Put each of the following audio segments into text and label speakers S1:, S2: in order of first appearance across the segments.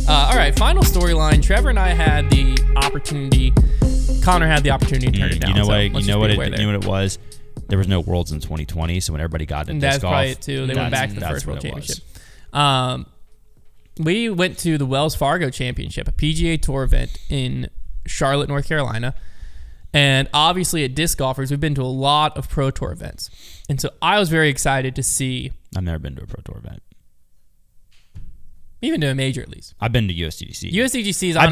S1: All right, final storyline. Trevor and I had the opportunity. Connor had the opportunity to turn it down.
S2: You know what
S1: it
S2: was? There was no Worlds in 2020, so when everybody got into disc golf,
S1: that's probably it too. They went back to the first World Championship. We went to the Wells Fargo Championship, a PGA Tour event in Charlotte, North Carolina. And obviously at disc golfers, we've been to a lot of Pro Tour events. And so I was very excited to see.
S2: I've never been to a Pro Tour event.
S1: Even to a major, at least.
S2: I've been to USDGC.
S1: USDGC is honestly...
S2: I've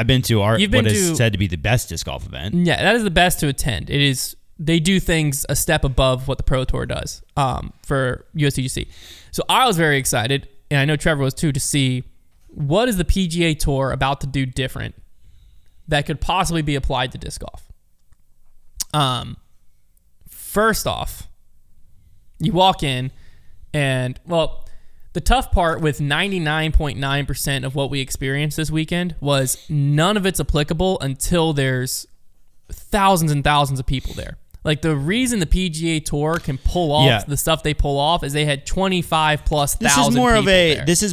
S2: been to what is said to be the best disc golf event.
S1: Yeah, that is the best to attend. It is. They do things a step above what the Pro Tour does for USDGC. So I was very excited, and I know Trevor was too, to see what is the PGA Tour about to do different that could possibly be applied to disc golf. First off, you walk in and, well, the tough part with 99.9% of what we experienced this weekend was none of it's applicable until there's thousands and thousands of people there. Like, the reason the PGA Tour can pull off the stuff they pull off is they had 25 plus thousand people there.
S2: This is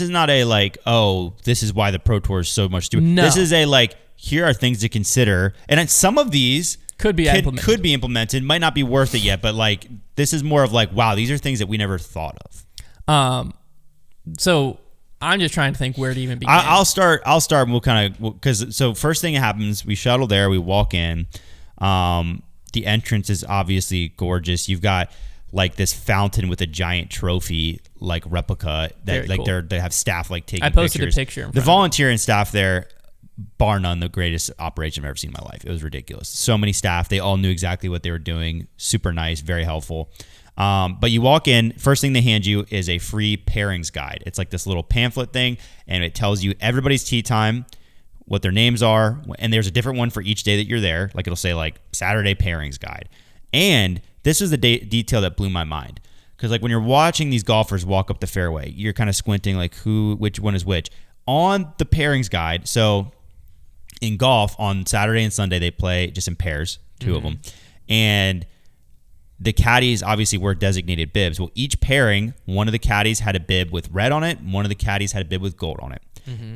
S2: not a like, oh, this is why the Pro Tour is so much to it.
S1: No.
S2: This is a like, here are things to consider. And some of these could be implemented. Might not be worth it yet, but like, this is more of like, wow, these are things that we never thought of.
S1: So I'm just trying to think where to even begin.
S2: I'll start and we'll kind of, so first thing that happens, we shuttle there, we walk in. The entrance is obviously gorgeous. You've got like this fountain with a giant trophy, like replica that
S1: Very cool.
S2: They have staff like taking pictures.
S1: I posted a picture.
S2: The volunteer and staff there, bar none, the greatest operation I've ever seen in my life. It was ridiculous. So many staff. They all knew exactly what they were doing. Super nice, very helpful. But you walk in, first thing they hand you is a free pairings guide. It's like this little pamphlet thing, and it tells you everybody's tee time, what their names are, and there's a different one for each day that you're there. Like, it'll say like Saturday pairings guide. And this is the detail that blew my mind. Because like when you're watching these golfers walk up the fairway, you're kind of squinting like which one is which. On the pairings guide, so in golf on Saturday and Sunday, they play just in pairs, two of them. And the caddies obviously wear designated bibs. Well, each pairing, one of the caddies had a bib with red on it, and one of the caddies had a bib with gold on it.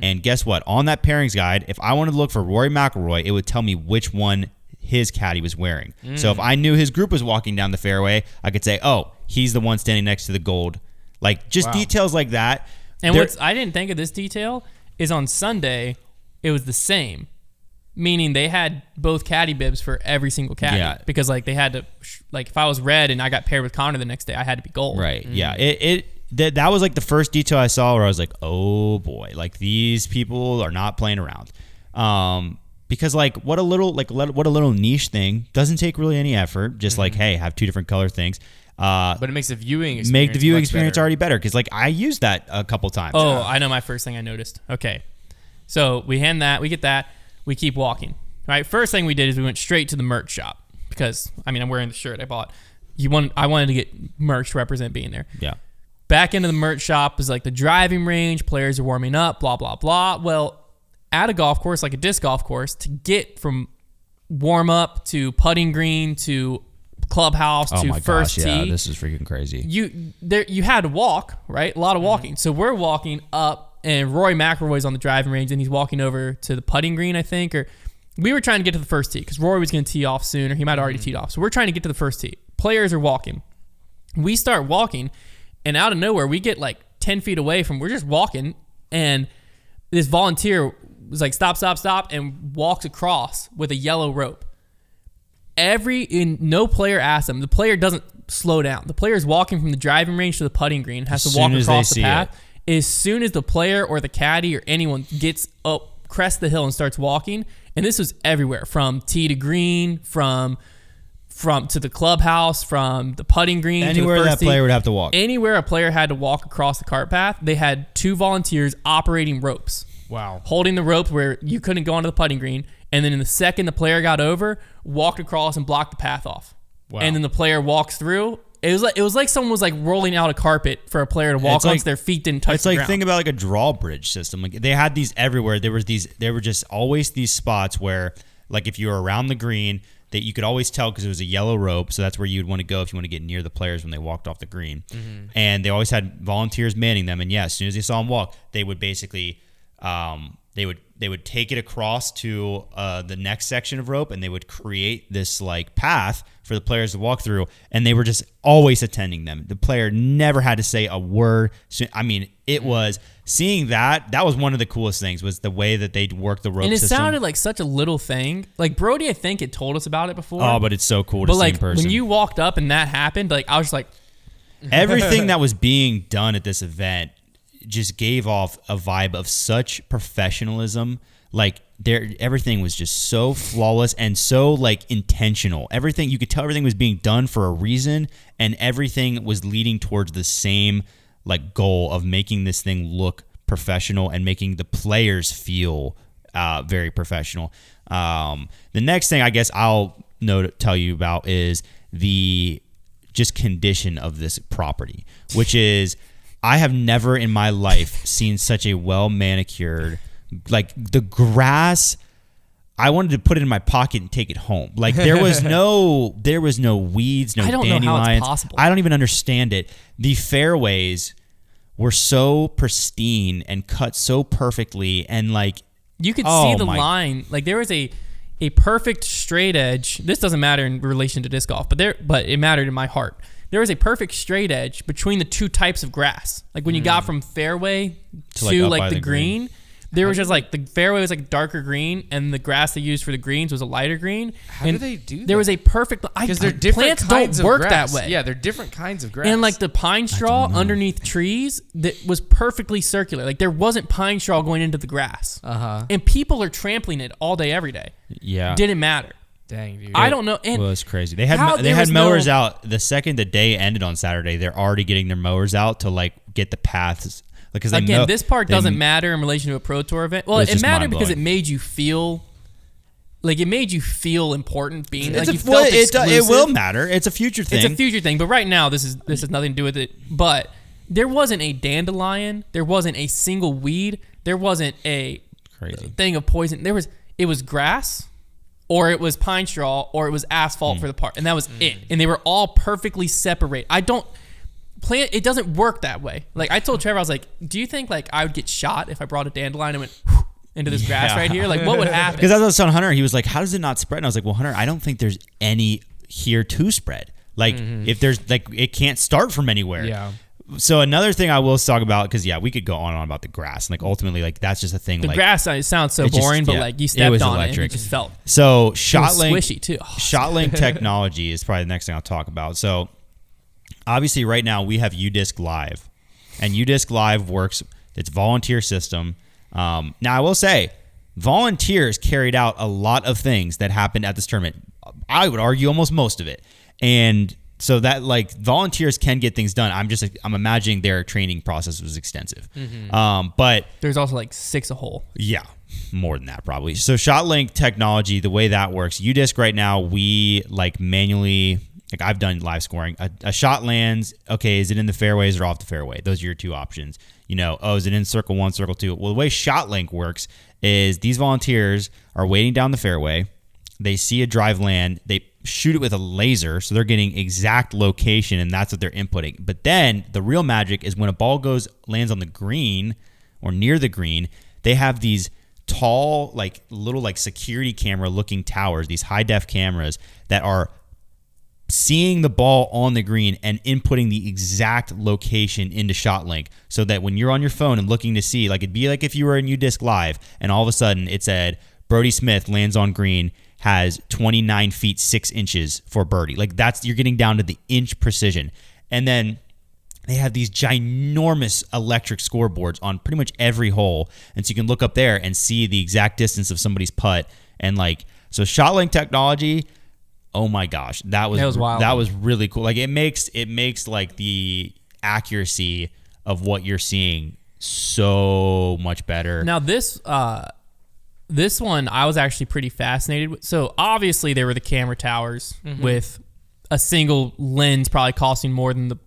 S2: And guess what? On that pairings guide, if I wanted to look for Rory McIlroy, it would tell me which one his caddy was wearing. So if I knew his group was walking down the fairway, I could say, oh, he's the one standing next to the gold. Like, just details like that.
S1: And what I didn't think of this detail is on Sunday, it was the same. Meaning they had both caddy bibs for every single caddy.
S2: Yeah.
S1: Because like they had to, like if I was red and I got paired with Connor the next day, I had to be gold.
S2: Right. Yeah. That was like the first detail I saw where I was like, oh boy, like these people are not playing around. Because like what a little niche thing, doesn't take really any effort. Just like, hey, have two different color things.
S3: But it makes the viewing experience
S2: make the viewing experience
S3: better.
S2: already better. Because like I used that a couple times.
S1: Oh, I know my first thing I noticed. Okay. So we get that, we keep walking. Right. First thing we did is we went straight to the merch shop because I'm wearing the shirt I bought. I wanted to get merch to represent being there.
S2: Yeah.
S1: Back into the merch shop is like the driving range. Players are warming up, blah, blah, blah. Well, at a golf course, like a disc golf course, to get from warm up to putting green to clubhouse to first tee.
S2: Yeah, this is freaking crazy.
S1: You had to walk, right? A lot of walking. So we're walking up, and Rory McIlroy's on the driving range, and he's walking over to the putting green, I think. Or we were trying to get to the first tee because Rory was going to tee off soon, or he might have already teed off. So we're trying to get to the first tee. Players are walking. We start walking. And out of nowhere, we get like 10 feet away we're just walking, and this volunteer was like, stop, and walks across with a yellow rope. No player asks him. The player doesn't slow down. The player is walking from the driving range to the putting green, has to walk across the path. As soon as the player or the caddy or anyone gets up, crests the hill and starts walking, and this was everywhere, from tee to green, from to the clubhouse, from the putting green,
S2: anywhere
S1: to the
S2: that
S1: first
S2: player would have to walk.
S1: Anywhere a player had to walk across the cart path, they had two volunteers operating ropes.
S3: Wow.
S1: Holding the ropes where you couldn't go onto the putting green, and then in the second the player got over, walked across and blocked the path off.
S3: Wow.
S1: And then the player walks through. It was like someone was like rolling out a carpet for a player to walk on, so their feet didn't touch the ground.
S2: It's like, think about like a drawbridge system. Like, they had these everywhere. There were just always these spots where, like, if you were around the green, that you could always tell because it was a yellow rope, so that's where you'd want to go if you want to get near the players when they walked off the green. And they always had volunteers manning them. And yeah, as soon as they saw them walk, they would basically they would take it across to the next section of rope, and they would create this like path for the players to walk through, and they were just always attending them. The player never had to say a word. So, I mean, it was seeing that was one of the coolest things, was the way that they'd work the rope
S1: and it
S2: system.
S1: sounded like such a little thing. Like Brody, I think, had told us about it before.
S2: Oh, but it's so cool to see in person.
S1: When you walked up and that happened, like I was just like,
S2: everything that was being done at this event just gave off a vibe of such professionalism. Like everything was just so flawless and so like intentional. Everything, you could tell everything was being done for a reason, and everything was leading towards the same like goal of making this thing look professional and making the players feel very professional. The next thing I guess I'll tell you about is the just condition of this property, which is, I have never in my life seen such a well manicured, like the grass. I wanted to put it in my pocket and take it home. Like there was no weeds, no
S1: I don't
S2: dandelions.
S1: know how it's possible.
S2: I don't even understand it. The fairways were so pristine and cut so perfectly, and like
S1: you could see the line. Like there was a perfect straight edge. This doesn't matter in relation to disc golf, but it mattered in my heart. There was a perfect straight edge between the two types of grass. Like when you got from fairway to like the green, there was just like the fairway was like darker green, and the grass they used for the greens was a lighter green.
S3: How do they do that?
S1: There was a perfect,
S3: because they're different
S1: plants
S3: kinds
S1: don't
S3: of
S1: work
S3: grass.
S1: that way.
S3: Yeah, they're different kinds of grass.
S1: And like the pine straw underneath trees that was perfectly circular. Like there wasn't pine straw going into the grass. And people are trampling it all day, every day.
S2: Yeah.
S1: Didn't matter.
S3: Dang, dude.
S1: I don't know. And
S2: well, it's crazy. They had mowers out the second the day ended on Saturday. They're already getting their mowers out to like get the paths. Because
S1: again, this part doesn't matter in relation to a Pro Tour event. Well, it mattered because it made you feel important being like you felt exclusive.
S2: It will matter. It's a future thing.
S1: It's a future thing. But right now, this has nothing to do with it. But there wasn't a dandelion. There wasn't a single weed. There wasn't a thing of poison. It was grass, or it was pine straw, or it was asphalt for the part, and that was it. And they were all perfectly separated. It doesn't work that way. Like I told Trevor, I was like, do you think like I would get shot if I brought a dandelion and went into this grass right here? Like what would happen?
S2: Because I was telling Hunter, he was like, how does it not spread? And I was like, well, Hunter, I don't think there's any here to spread. Like if there's like, it can't start from anywhere.
S3: Yeah.
S2: So another thing I will talk about, because we could go on and on about the grass. And like ultimately, like that's just a thing.
S1: The
S2: like,
S1: grass sounds so boring, but like you stepped on it, and it just felt
S2: so ShotLink.
S1: Squishy too.
S2: ShotLink technology is probably the next thing I'll talk about. So obviously, right now we have UDisc Live, and UDisc Live works. It's a volunteer system. Now I will say, volunteers carried out a lot of things that happened at this tournament. I would argue almost most of it, and so that like volunteers can get things done. I'm imagining their training process was extensive. But
S1: there's also like 6 a hole.
S2: Yeah, more than that probably. So ShotLink technology, the way that works, UDisc right now, we like manually, like I've done live scoring. A shot lands, okay, is it in the fairways or off the fairway? Those are your two options. Is it in circle 1, circle 2? Well, the way ShotLink works is these volunteers are waiting down the fairway. They see a drive land. They shoot it with a laser, so they're getting exact location, and that's what they're inputting. But then the real magic is when a ball lands on the green or near the green, they have these tall, like little like security camera looking towers, these high def cameras that are seeing the ball on the green and inputting the exact location into ShotLink, so that when you're on your phone and looking to see, like it'd be like if you were in UDisc Live and all of a sudden it said Brody Smith lands on green, has 29 feet 6 inches for birdie. Like you're getting down to the inch precision. And then they have these ginormous electric scoreboards on pretty much every hole. And so you can look up there and see the exact distance of somebody's putt. And like, so ShotLink technology, oh my gosh, that was wild. That was really cool. Like it makes like the accuracy of what you're seeing so much better.
S1: Now this one I was actually pretty fascinated with. So obviously there were the camera towers with a single lens probably costing more than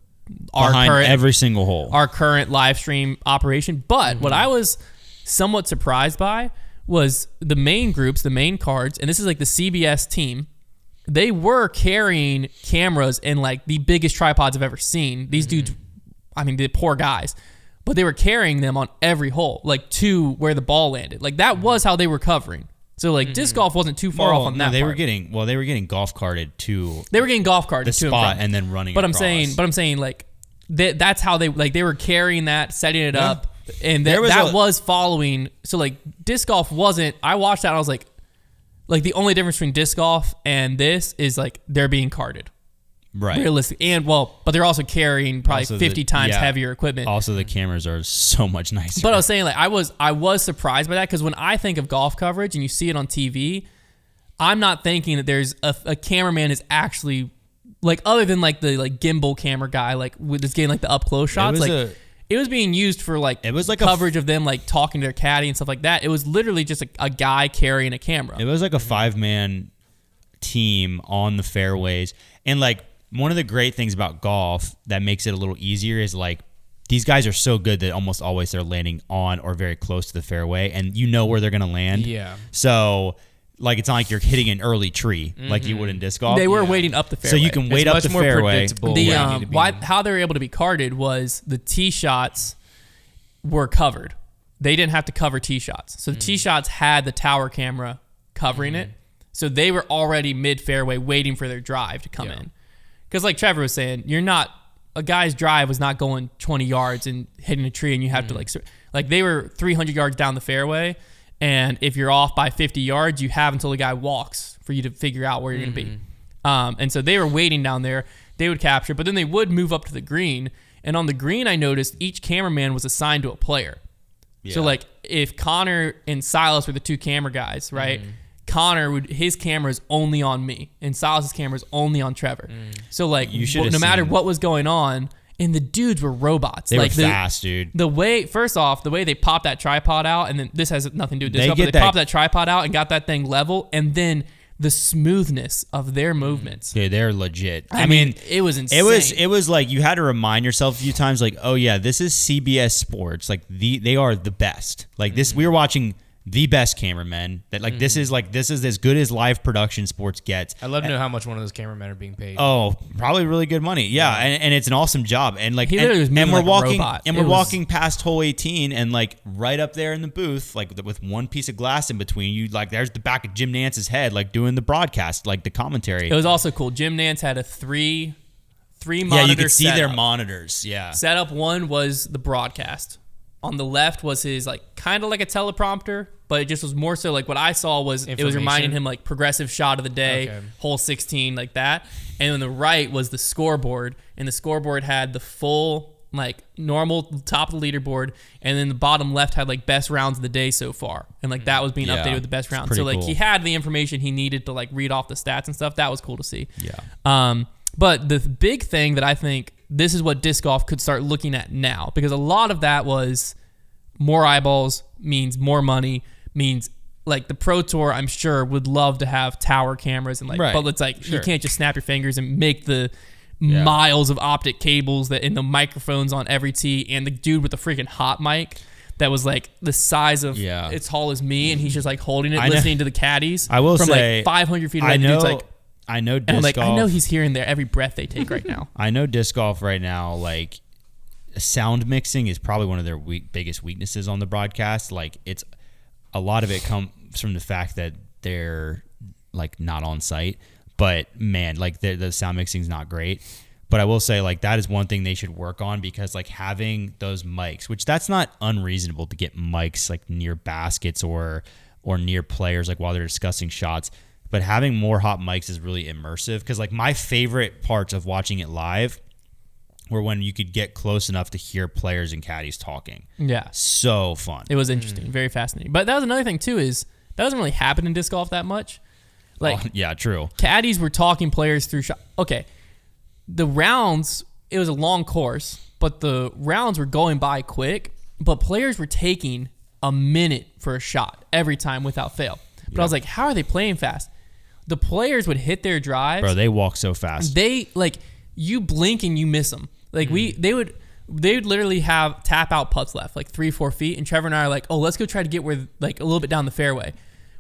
S2: every single hole.
S1: Our current live stream operation. But what I was somewhat surprised by was the main groups, the main cards, and this is like the CBS team. they were carrying cameras and like the biggest tripods I've ever seen. These dudes, I mean, the poor guys, but they were carrying them on every hole, like to where the ball landed. Like that was how they were covering. So like disc golf wasn't too far off on that.
S2: They
S1: part.
S2: were getting golf carted to
S1: They were getting golf carted
S2: the
S1: to
S2: spot and then running.
S1: But
S2: across.
S1: I'm saying like that's how they were carrying that, setting it up, and
S2: There
S1: that
S2: was
S1: was following. So like disc golf wasn't. I watched that and I was like the only difference between disc golf and this is like they're being carted.
S2: right.
S1: Realistic. And but they're also carrying probably
S2: Also
S1: 50 times heavier equipment.
S2: Also, the cameras are so much nicer.
S1: But I was saying like I was surprised by that because when I think of golf coverage and you see it on TV, I'm not thinking that there's a cameraman is actually like other than like the like gimbal camera guy like with this getting like the up close shots it was being used for like
S2: It was like
S1: coverage of them like talking to their caddy and stuff like that. It was literally just a guy carrying a camera.
S2: It was like a 5-man team on the fairways. And like one of the great things about golf that makes it a little easier is like these guys are so good that almost always they're landing on or very close to the fairway and you know where they're going to land.
S3: Yeah.
S2: So like it's not like you're hitting an early tree like you would in disc golf.
S1: They were waiting up the fairway.
S2: So you can wait
S3: It's
S2: up the
S3: much more
S2: fairway.
S3: predictable.
S1: How they were able to be carded was the tee shots were covered. They didn't have to cover tee shots. So the tee shots had the tower camera covering it. So they were already mid fairway waiting for their drive to come in. Because like Trevor was saying, a guy's drive was not going 20 yards and hitting a tree and you have to like they were 300 yards down the fairway. And if you're off by 50 yards, you have until the guy walks for you to figure out where you're going to be. And so they were waiting down there. They would capture, but then they would move up to the green. And on the green, I noticed each cameraman was assigned to a player.
S2: Yeah.
S1: So like if Connor and Silas were the two camera guys, right? Connor his camera is only on me, and Silas's camera is only on Trevor. So like
S2: You should have
S1: no matter
S2: seen-
S1: what was going on, and the dudes were robots.
S2: They
S1: like
S2: were fast, dude.
S1: The way they popped that tripod out, and then this has nothing to do with this, but they popped that tripod out and got that thing level, and then the smoothness of their movements.
S2: Dude, they're legit.
S1: I mean, it was insane.
S2: It was like you had to remind yourself a few times, like, oh yeah, this is CBS Sports. Like they are the best. Like this, we were watching the best cameramen. That like this is as good as live production sports gets.
S3: I'd love to know how much one of those cameramen are being paid.
S2: Oh, probably really good money. Yeah, and it's an awesome job. And like,
S1: He literally was moving
S2: we're
S1: like a
S2: walking,
S1: robot.
S2: and
S1: It
S2: we're
S1: was-
S2: walking past hole 18, and like right up there in the booth, like with one piece of glass in between you, like there's the back of Jim Nance's head, like doing the broadcast, like the commentary.
S1: It was also cool. Jim Nance had a three monitor
S2: Yeah, you could see their
S1: setup.
S2: monitors. Yeah.
S1: Setup one was the broadcast. On the left was his like kind of like a teleprompter, but it just was more so like what I saw was it was reminding
S3: Information.
S1: him like progressive shot of the day,
S3: Okay.
S1: hole 16 like that. And on the right was the scoreboard, and the scoreboard had the full like normal top of the leaderboard, and then the bottom left had like best rounds of the day so far, and like that was being
S2: Yeah,
S1: updated with the best
S2: it's
S1: rounds.
S2: pretty
S1: So like
S2: cool.
S1: he had the information he needed to like read off the stats and stuff. That was cool to see.
S2: Yeah.
S1: But the big thing that I think this is what disc golf could start looking at now, because a lot of that was more eyeballs means more money, means like the Pro Tour, I'm sure, would love to have tower cameras and like,
S2: Right.
S1: but it's like you
S2: Sure.
S1: can't just snap your fingers and make the miles of optic cables that in the microphones on every tee, and the dude with the freaking hot mic that was like the size of as tall as me, and he's just like holding it,
S2: I know.
S1: listening to the caddies.
S2: I will
S1: from
S2: say,
S1: like 500 feet away.
S2: I
S1: the
S2: know.
S1: dude's like,
S2: I know disc
S1: and I'm like,
S2: golf.
S1: I know he's hearing their every breath they take right now.
S2: I know disc golf right now, like sound mixing is probably one of their biggest weaknesses on the broadcast. Like it's a lot of it comes from the fact that they're like not on site, but man, like the sound mixing is not great. But I will say like that is one thing they should work on, because like having those mics, which that's not unreasonable to get mics like near baskets or near players, like while they're discussing shots. But having more hot mics is really immersive, because like my favorite parts of watching it live were when you could get close enough to hear players and caddies talking.
S1: Yeah.
S2: So fun.
S1: It was interesting, very fascinating. But that was another thing too, is that doesn't really happen in disc golf that much. Like
S2: Yeah, true.
S1: caddies were talking players through shot. Okay, the rounds, it was a long course, but the rounds were going by quick. But players were taking a minute for a shot every time without fail. But I was like, how are they playing fast? The players would hit their drives.
S2: Bro, they walk so fast.
S1: They like you blink and you miss them. Like they would literally have tap out putts left, like 3-4 feet, and Trevor and I are like, oh, let's go try to get where like a little bit down the fairway.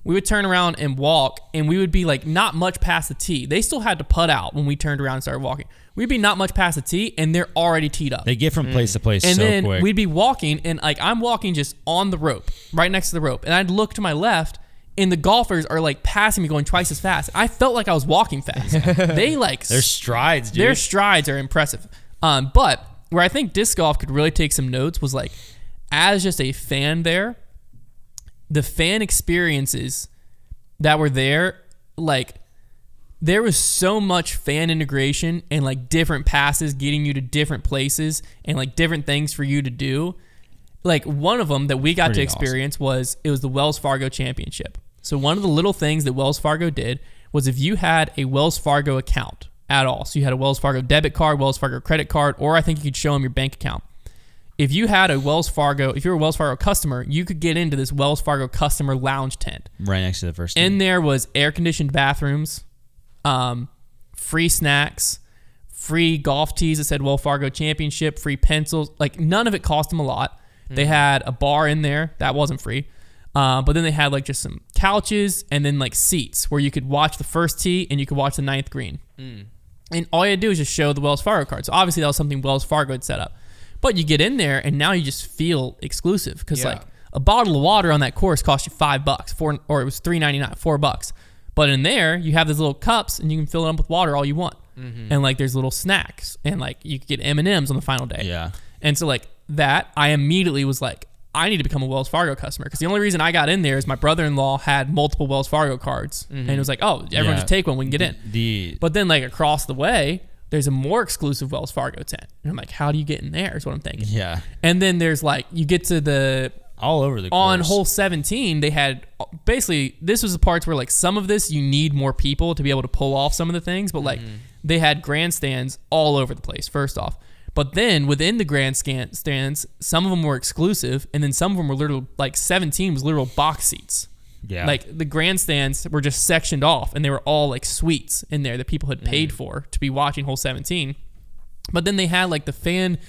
S1: we would turn around and walk, and we would be like not much past the tee. They still had to putt out when we turned around and started walking. We'd be not much past the tee, and they're already teed up.
S2: They get from place to place
S1: And
S2: so
S1: then
S2: quick.
S1: we'd be walking, and like I'm walking just on the rope, right next to the rope, and I'd look to my left, and the golfers are like passing me, going twice as fast. I felt like I was walking fast. They like
S2: Their strides, dude.
S1: their strides are impressive. But where I think disc golf could really take some notes was like, as just a fan there, the fan experiences that were there, like there was so much fan integration and like different passes getting you to different places and like different things for you to do. Like one of them that we got to experience was the Wells Fargo Championship. So one of the little things that Wells Fargo did was if you had a Wells Fargo account at all, so you had a Wells Fargo debit card, Wells Fargo credit card, or I think you could show them your bank account. If you had a Wells Fargo, if you're a Wells Fargo customer, you could get into this Wells Fargo customer lounge tent.
S2: Right next to the first tee.
S1: In there was air-conditioned bathrooms, free snacks, free golf tees that said Wells Fargo Championship, free pencils. Like none of it cost them a lot. They had a bar in there. That wasn't free. But then they had like just some couches and then like seats where you could watch the first tee and you could watch the ninth green. And all you had to do is just show the Wells Fargo card. So obviously that was something Wells Fargo had set up. But you get in there and now you just feel exclusive because like a bottle of water on that course cost you $5, or it was $3.99, $4. But in there you have these little cups and you can fill it up with water all you want. And like there's little snacks and like you could get M&Ms on the final day.
S2: Yeah.
S1: And so like that, I immediately was like, I need to become a Wells Fargo customer because the only reason I got in there is my brother-in-law had multiple Wells Fargo cards and it was like, oh, everyone just take one, we can get in. But then like across the way, there's a more exclusive Wells Fargo tent. And I'm like, how do you get in there is what I'm thinking.
S2: Yeah.
S1: And then there's like, you get to the...
S2: all over the course.
S1: On hole 17, they had... Basically, this was the parts where like some of this, you need more people to be able to pull off some of the things. But like they had grandstands all over the place, first off. But then within the grandstands, some of them were exclusive. And then some of them were literal... Like 17 was literal box seats.
S2: Yeah.
S1: Like the grandstands were just sectioned off and they were all like suites in there that people had paid for to be watching hole 17. But then they had like the fan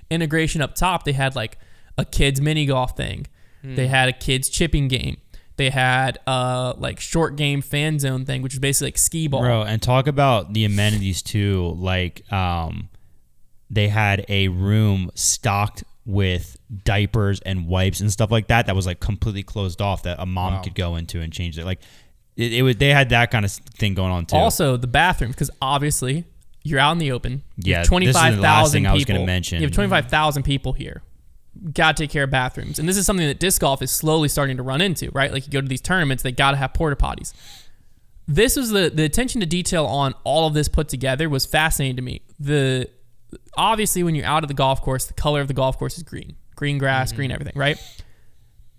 S1: integration up top. They had like a kids mini golf thing. They had a kids chipping game. They had like short game fan zone thing, which is basically like skee ball.
S2: Bro, and talk about the amenities too. Like they had a room stocked with diapers and wipes and stuff like that was like completely closed off that a mom could go into and change it. Like it was, they had that kind of thing going on too.
S1: Also the bathrooms, because obviously you're out in the open.
S2: Yeah,
S1: 25,000 people.
S2: I was going to mention.
S1: You have 25,000 people here. Got to take care of bathrooms, and this is something that disc golf is slowly starting to run into. Right, like you go to these tournaments, they got to have porta potties. This was the attention to detail on all of this put together was fascinating to me. Obviously, when you're out of the golf course, the color of the golf course is green grass, green everything, right?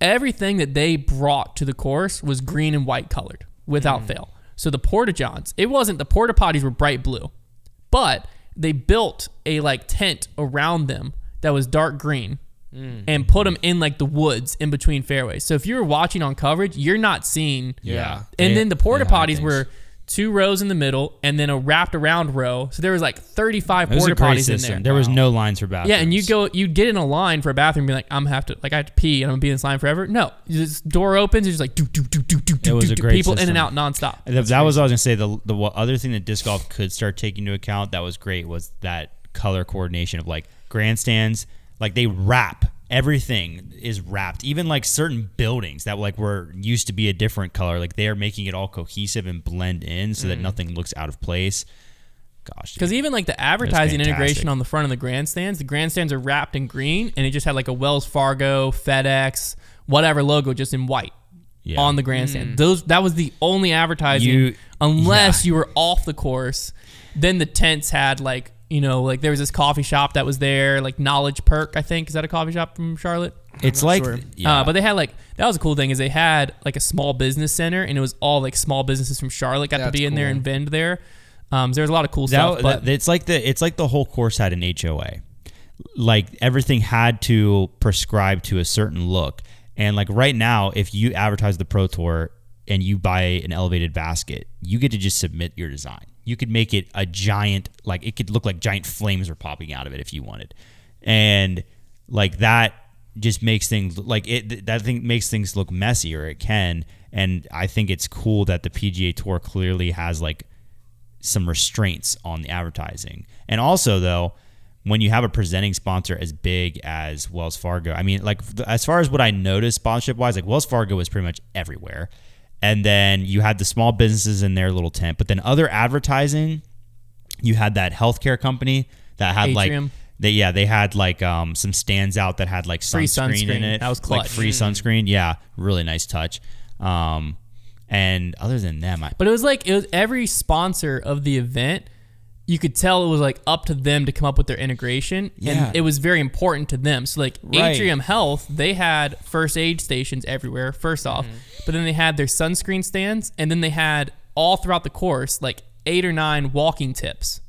S1: Everything that they brought to the course was green and white colored without fail. So the porta johns, it wasn't, the porta potties were bright blue, but they built a like tent around them that was dark green and put them in like the woods in between fairways. So if you were watching on coverage, you're not seeing.
S2: Yeah.
S1: And then the porta potties were 2 rows in the middle and then a wrapped around row. So there was like 35 porta potties in there.
S2: There was no lines for bathrooms.
S1: Yeah, and you'd get in a line for a bathroom and be like, I have to pee and I'm gonna be in this line forever. No, this door opens, it's just like
S2: It was a great
S1: people
S2: system.
S1: in and out nonstop.
S2: That was what I was gonna say. The other thing that disc golf could start taking into account that was great was that color coordination of like grandstands. Like they wrap, everything is wrapped. Even like certain buildings that like were used to be a different color, like they are making it all cohesive and blend in so that nothing looks out of place. Gosh,
S1: because even like the advertising integration on the front of the grandstands are wrapped in green, and it just had like a Wells Fargo, FedEx, whatever logo just in white on the grandstand. That was the only advertising, unless you were off the course. Then the tents had like, you know, like there was this coffee shop that was there, like Knowledge Perk, I think. Is that a coffee shop from Charlotte?
S2: It's like,
S1: sure. But they had like, that was a cool thing, is they had like a small business center, and it was all like small businesses from Charlotte got to be in there and vend there. So there was a lot of cool stuff. But
S2: it's like the whole course had an HOA. Like everything had to prescribe to a certain look. And like right now, if you advertise the Pro Tour and you buy an elevated basket, you get to just submit your design. You could make it a giant, like it could look like giant flames were popping out of it if you wanted. And like that just makes things like it. That thing makes things look messy, or it can. And I think it's cool that the PGA Tour clearly has like some restraints on the advertising. And also, though, when you have a presenting sponsor as big as Wells Fargo, I mean, like as far as what I noticed sponsorship wise, like Wells Fargo was pretty much everywhere. And then you had the small businesses in their little tent, but then other advertising, you had that healthcare company that had
S1: Atrium.
S2: They had like some stands out that had like
S1: Free
S2: sunscreen in
S1: sunscreen.
S2: it.
S1: That was clutch.
S2: Like free sunscreen. Yeah, really nice touch. And other than them,
S1: But it was every sponsor of the event, you could tell it was like up to them to come up with their integration.
S2: Yeah.
S1: And it was very important to them. So like
S2: Right.
S1: Atrium Health, they had first aid stations everywhere, first off. But then they had their sunscreen stands, and then they had all throughout the course like 8 or 9 walking tips.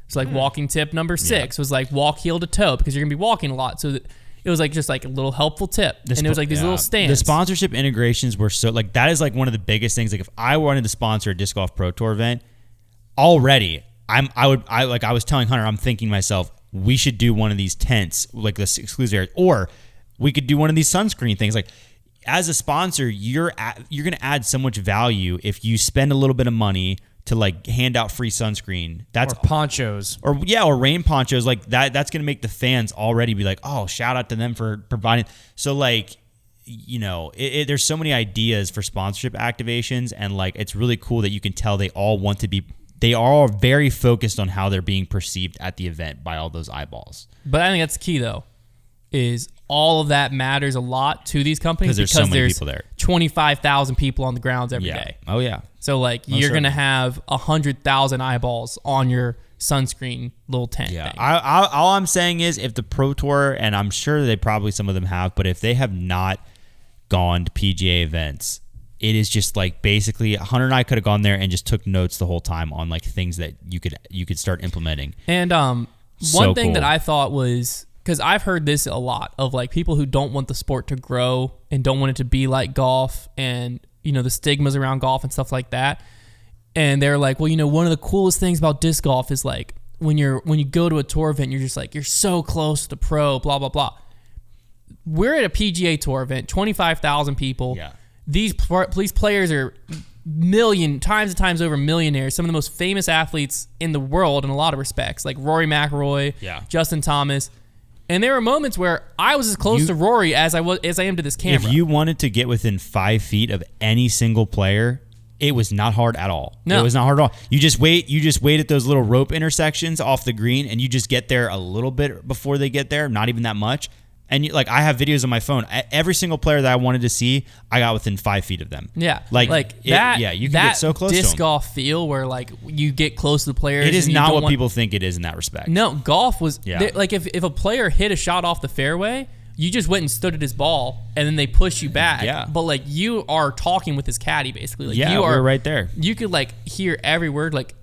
S1: So like walking tip number 6 was like walk heel to toe, because you're gonna be walking a lot. So it was like just like a little helpful tip. And it was like these little stands.
S2: The sponsorship integrations were so like that is like one of the biggest things. Like if I wanted to sponsor a Disc Golf Pro Tour event, already I was telling Hunter, I'm thinking to myself, we should do one of these tents, like this exclusive area, or we could do one of these sunscreen things. Like as a sponsor, you're gonna add so much value if you spend a little bit of money to like hand out free sunscreen. That's
S3: Or ponchos.
S2: or rain ponchos like that. That's gonna make the fans already be like, oh, shout out to them for providing. So like, you know, there's so many ideas for sponsorship activations, and like it's really cool that you can tell they all want to be. They are all very focused on how they're being perceived at the event by all those eyeballs.
S1: But I think that's the key, though, is all of that matters a lot to these companies
S2: Because there's so many people there.
S1: 25,000 people on the grounds every day.
S2: Oh yeah.
S1: So like you're gonna have 100,000 eyeballs on your sunscreen little tent
S2: Yeah.
S1: thing.
S2: All I'm saying is if the Pro Tour, and I'm sure they probably some of them have, but if they have not gone to PGA events, it is just like basically Hunter and I could have gone there and just took notes the whole time on like things that you could start implementing.
S1: And
S2: So
S1: one thing
S2: cool.
S1: that I thought was, because I've heard this a lot of like people who don't want the sport to grow and don't want it to be like golf, and you know the stigmas around golf and stuff like that. And they're like, well, you know, one of the coolest things about disc golf is like when you go to a tour event, you're just like, you're so close to the pro, blah blah blah. We're at a PGA Tour event, 25,000 people.
S2: Yeah.
S1: These players are times over millionaires, some of the most famous athletes in the world in a lot of respects, like Rory McIlroy, Justin Thomas. And there were moments where I was as close to Rory as I am to this camera.
S2: If you wanted to get within 5 feet of any single player, it was not hard at all.
S1: No.
S2: It was not hard at all. You just wait at those little rope intersections off the green, and you just get there a little bit before they get there, not even that much. And I have videos on my phone. Every single player that I wanted to see, I got within 5 feet of them.
S1: Yeah,
S2: you
S1: that
S2: can get so close to them.
S1: disc golf feel where like you get close to the players.
S2: It is
S1: and you
S2: not
S1: don't
S2: what
S1: want-
S2: people think it is in that respect.
S1: No, golf was
S2: Yeah.
S1: like if a player hit a shot off the fairway, you just went and stood at his ball, and then they push you back.
S2: Yeah.
S1: But like you are talking with his caddy basically. Like
S2: Yeah,
S1: you are
S2: we're right there.
S1: You could like hear every word. Like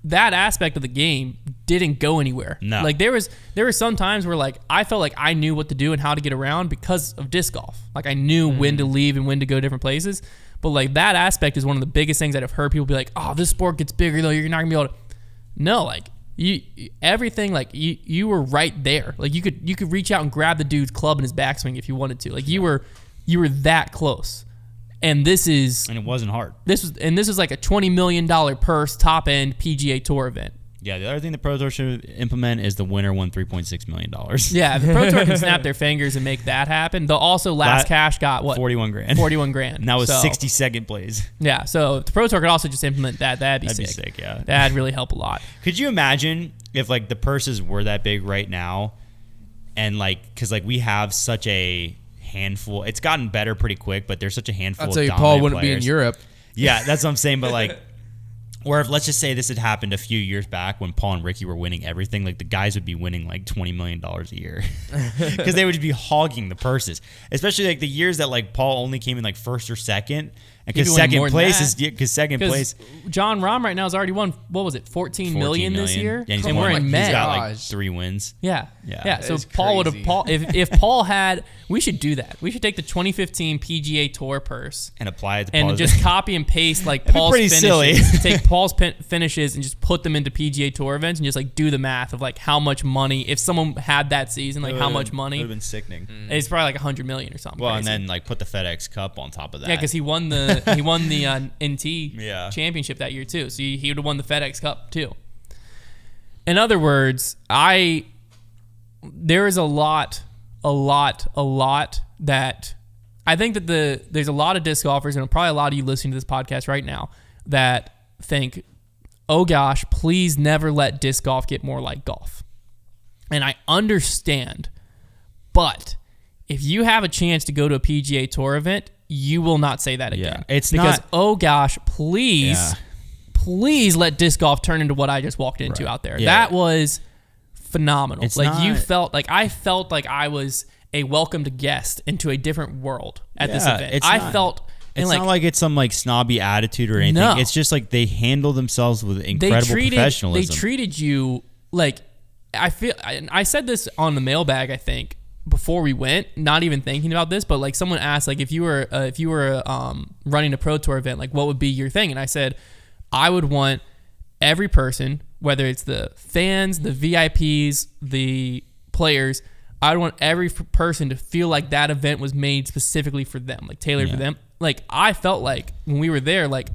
S1: that aspect of the game didn't go anywhere.
S2: No.
S1: Like there were some times where like I felt like I knew what to do and how to get around because of disc golf. Like I knew when to leave and when to go different places. But like that aspect is one of the biggest things that I've heard people be like, "Oh, this sport gets bigger though. You're not gonna be able to." No, like everything. Like you were right there. Like you could reach out and grab the dude's club in his backswing if you wanted to. Like you were that close. And
S2: And it wasn't hard.
S1: this was like a $20 million purse top end PGA Tour event.
S2: Yeah, the other thing the Pro Tour should implement is the winner won $3.6 million.
S1: Yeah, if the Pro Tour can snap their fingers and make that happen. They'll also last cash got what?
S2: 41 grand.
S1: 41 grand.
S2: And that was
S1: So,
S2: 60-second plays.
S1: Yeah, so if the Pro Tour could also just implement that. That'd
S2: That'd
S1: be
S2: be
S1: sick.
S2: sick, yeah.
S1: That'd really help a lot.
S2: Could you imagine if like the purses were that big right now, and like because like we have such a handful. It's gotten better pretty quick, but there's such a handful.
S3: I'll
S2: of
S3: tell you,
S2: dominant
S3: Paul wouldn't be in
S2: players.
S3: Europe.
S2: Yeah, that's what I'm saying. But like, or if let's just say this had happened a few years back when Paul and Ricky were winning everything, like the guys would be winning like $20 million a year because they would be hogging the purses. Especially like the years that like Paul only came in like first or second, And because second place,
S1: John Rahm right now has already won. What was it? 14 million this year,
S2: and
S1: we're in May.
S2: He's got like 3 wins.
S1: Yeah. So
S3: It's
S1: Paul would have.
S3: crazy.
S1: If Paul had, we should do that. We should take the 2015 PGA Tour purse
S2: And apply it to
S1: and
S2: Paul's.
S1: just copy and paste like
S2: That'd be
S1: Paul's
S2: pretty
S1: finishes.
S2: silly.
S1: Take Paul's finishes and just put them into PGA Tour events and just like do the math of like how much money if someone had that season, like how much money.
S2: Would have been sickening.
S1: It's probably like 100 million or something.
S2: Well,
S1: crazy.
S2: and then like put the FedEx Cup on top of that.
S1: Yeah, because he won the NT
S2: Yeah.
S1: championship that year too. So he would have won the FedEx Cup too. In other words, there is a lot that I think that there's a lot of disc golfers and probably a lot of you listening to this podcast right now that think, oh gosh, please never let disc golf get more like golf. And I understand, but if you have a chance to go to a PGA Tour event, you will not say that again.
S2: It's
S1: because,
S2: not-
S1: oh gosh, please,
S2: Yeah.
S1: please let disc golf turn into what I just walked into
S2: Right.
S1: out there.
S2: Yeah.
S1: That was phenomenal.
S2: It's
S1: like you
S2: not-
S1: felt like I felt like I was a welcomed guest into a different world at this
S2: Yeah,
S1: event.
S2: it's
S1: I
S2: not-
S1: felt and
S2: It's
S1: like,
S2: not like it's some like snobby attitude or anything.
S1: No.
S2: It's just like they handle themselves with incredible professionalism.
S1: They treated you like I said this on the mailbag, I think, before we went, not even thinking about this, but like someone asked like if you were running a pro tour event, like what would be your thing? And I said I would want every person, whether it's the fans, the VIPs, the players, I would want every person to feel like that event was made specifically for them, like tailored for them. Like I felt like when we were there, like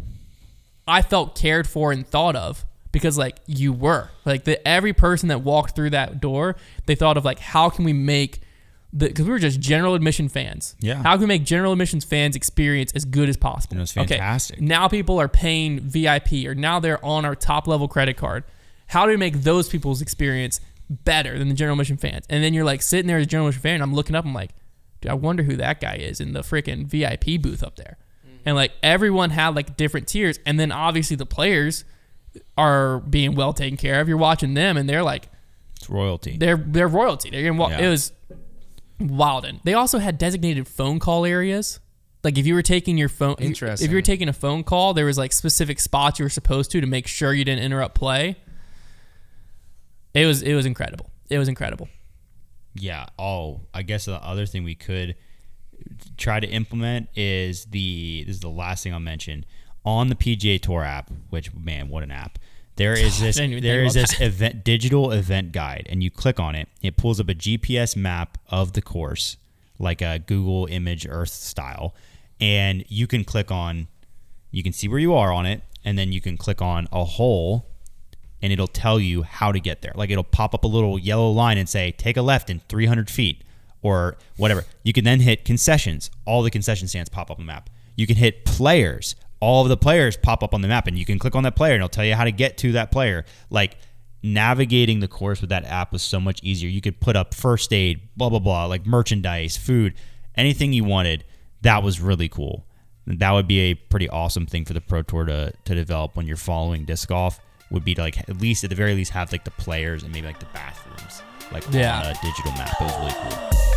S1: I felt cared for and thought of because like you were like every person that walked through that door, they thought of like, how can we make because we were just general admission fans.
S2: Yeah.
S1: How can we make general admissions fans experience as good as possible?
S2: And it was fantastic.
S1: Okay, now people are paying VIP or now they're on our top level credit card. How do we make those people's experience better than the general admission fans? And then you're like sitting there as a general admission fan and I'm looking up, I'm like, dude, I wonder who that guy is in the freaking VIP booth up there. And like everyone had like different tiers. And then obviously the players are being well taken care of. You're watching them and they're like,
S2: It's royalty.
S1: they're royalty. They're gonna walk.
S2: Yeah.
S1: It was wild. And they also had designated phone call areas. Like if you were taking your phone,
S3: Interesting.
S1: if you were taking a phone call, there was like specific spots you were supposed to make sure you didn't interrupt play. It was incredible. It was incredible.
S2: Yeah. Oh, I guess the other thing we could try to implement is this is the last thing I'll mention on the PGA Tour app. Which, man, what an app! There is this digital event guide, and you click on it. It pulls up a GPS map of the course, like a Google Image Earth style, and you can click on. You can see where you are on it, and then you can click on a hole. And it'll tell you how to get there. Like it'll pop up a little yellow line and say, take a left in 300 feet or whatever. You can then hit concessions. All the concession stands pop up on the map. You can hit players. All of the players pop up on the map and you can click on that player and it'll tell you how to get to that player. Like navigating the course with that app was so much easier. You could put up first aid, blah, blah, blah, like merchandise, food, anything you wanted. That was really cool. That would be a pretty awesome thing for the Pro Tour to develop when you're following disc golf. Would be to like at the very least have like the players and maybe like the bathrooms like on a digital map. It was really cool.